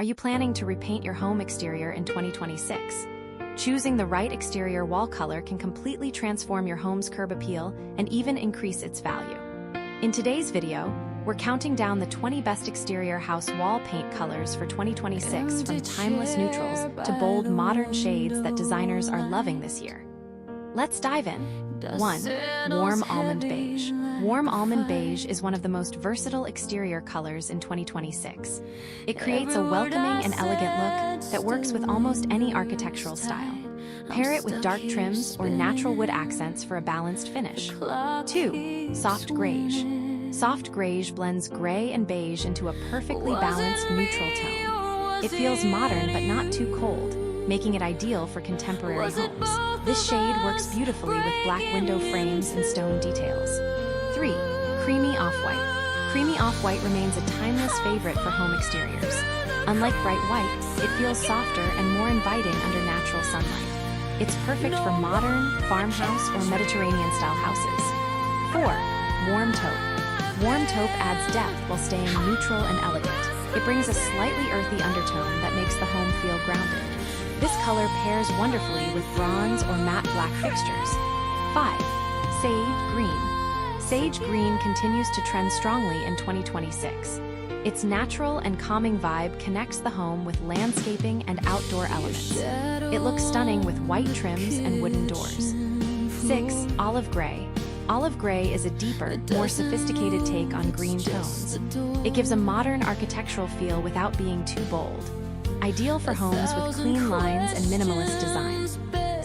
Are you planning to repaint your home exterior in 2026? Choosing the right exterior wall color can completely transform your home's curb appeal and even increase its value. In today's video, we're counting down the 20 best exterior house wall paint colors for 2026, from timeless neutrals to bold modern shades that designers are loving this year. Let's dive in. 1. Warm almond beige. Warm almond beige is one of the most versatile exterior colors in 2026. It creates a welcoming and elegant look that works with almost any architectural style. Pair it with dark trims or natural wood accents for a balanced finish. 2. Soft greige. Soft greige blends gray and beige into a perfectly balanced neutral tone. It feels modern but not too cold, making it ideal for contemporary homes. This shade works beautifully with black window frames and stone details. 3. Creamy off-white. Creamy off-white remains a timeless favorite for home exteriors. Unlike bright white, it feels softer and more inviting under natural sunlight. It's perfect for modern, farmhouse, or Mediterranean-style houses. 4. Warm taupe. Warm taupe adds depth while staying neutral and elegant. It brings a slightly earthy undertone that makes the home feel grounded. This color pairs wonderfully with bronze or matte black fixtures. 5. Sage green. Sage green continues to trend strongly in 2026. Its natural and calming vibe connects the home with landscaping and outdoor elements. It looks stunning with white trims and wooden doors. 6. Olive gray. Olive gray is a deeper, more sophisticated take on green tones. It gives a modern architectural feel without being too bold. Ideal for homes with clean lines and minimalist designs.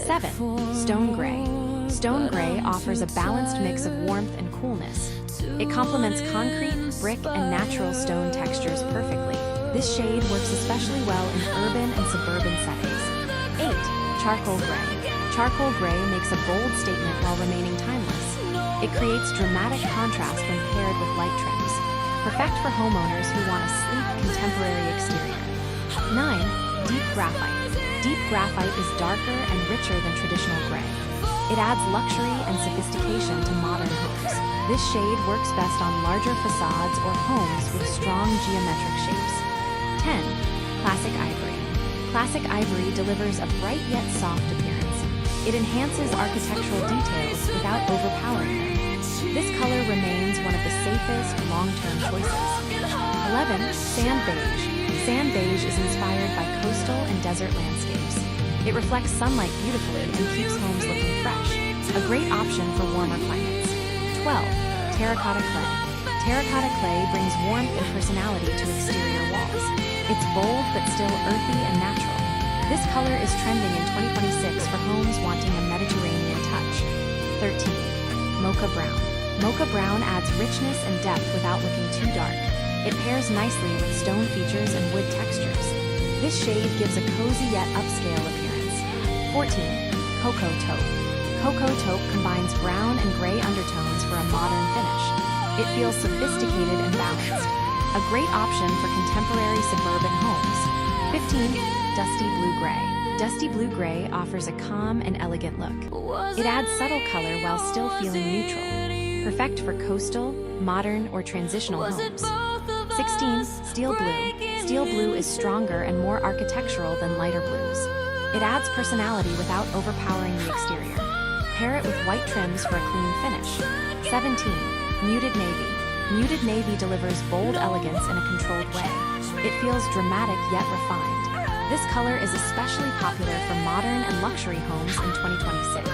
7. Stone gray. Stone gray offers a balanced mix of warmth and coolness. It complements concrete, brick, and natural stone textures perfectly. This shade works especially well in urban and suburban settings. 8. Charcoal gray. Charcoal gray makes a bold statement while remaining timeless. It creates dramatic contrast when paired with light trims. Perfect for homeowners who want a sleek, contemporary exterior. 9. Deep graphite. Deep graphite is darker and richer than traditional gray. It adds luxury and sophistication to modern homes. This shade works best on larger facades or homes with strong geometric shapes. 10. Classic ivory. Classic ivory delivers a bright yet soft appearance. It enhances architectural details without overpowering them. This color remains one of the safest long-term choices. 11. Sand beige. Sand beige is inspired by coastal and desert landscapes. It reflects sunlight beautifully and keeps homes looking fresh. A great option for warmer climates. 12. Terracotta clay. Terracotta clay brings warmth and personality to exterior walls. It's bold but still earthy and natural. This color is trending in 2026 for homes wanting a Mediterranean touch. 13. Mocha brown. Mocha brown adds richness and depth without looking too dark. It pairs nicely with stone features and wood textures. This shade gives a cozy yet upscale appearance. 14. Cocoa taupe. Cocoa taupe combines brown and gray undertones for a modern finish. It feels sophisticated and balanced. A great option for contemporary suburban homes. 15. Dusty blue gray. Dusty blue gray offers a calm and elegant look. It adds subtle color while still feeling neutral. Perfect for coastal, modern, or transitional homes. 16. Steel blue. Steel blue is stronger and more architectural than lighter blues. It adds personality without overpowering the exterior. Pair it with white trims for a clean finish. 17. Muted navy. Muted navy delivers bold elegance in a controlled way. It feels dramatic yet refined. This color is especially popular for modern and luxury homes in 2026.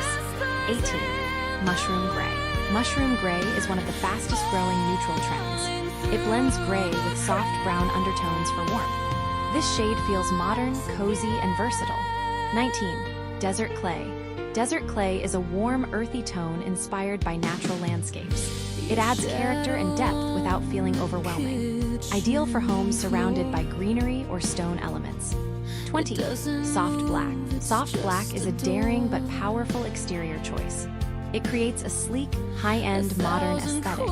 18. Mushroom gray. Mushroom gray is one of the fastest growing neutral trends. It blends gray with soft brown undertones for warmth. This shade feels modern, cozy, and versatile. 19. Desert clay. Desert clay is a warm, earthy tone inspired by natural landscapes. It adds character and depth without feeling overwhelming. Ideal for homes surrounded by greenery or stone elements. 20. Soft black. Soft black is a daring but powerful exterior choice. It creates a sleek, high-end, modern aesthetic.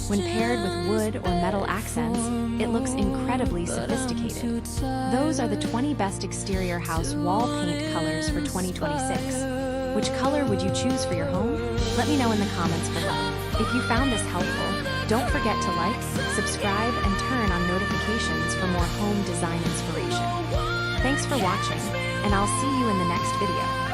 When paired with wood or metal accents, it looks incredibly sophisticated. Those are the 20 best exterior house wall paint colors for 2026. Which color would you choose for your home? Let me know in the comments below. If you found this helpful, don't forget to like, subscribe, and turn on notifications for more home design inspiration. Thanks for watching, and I'll see you in the next video.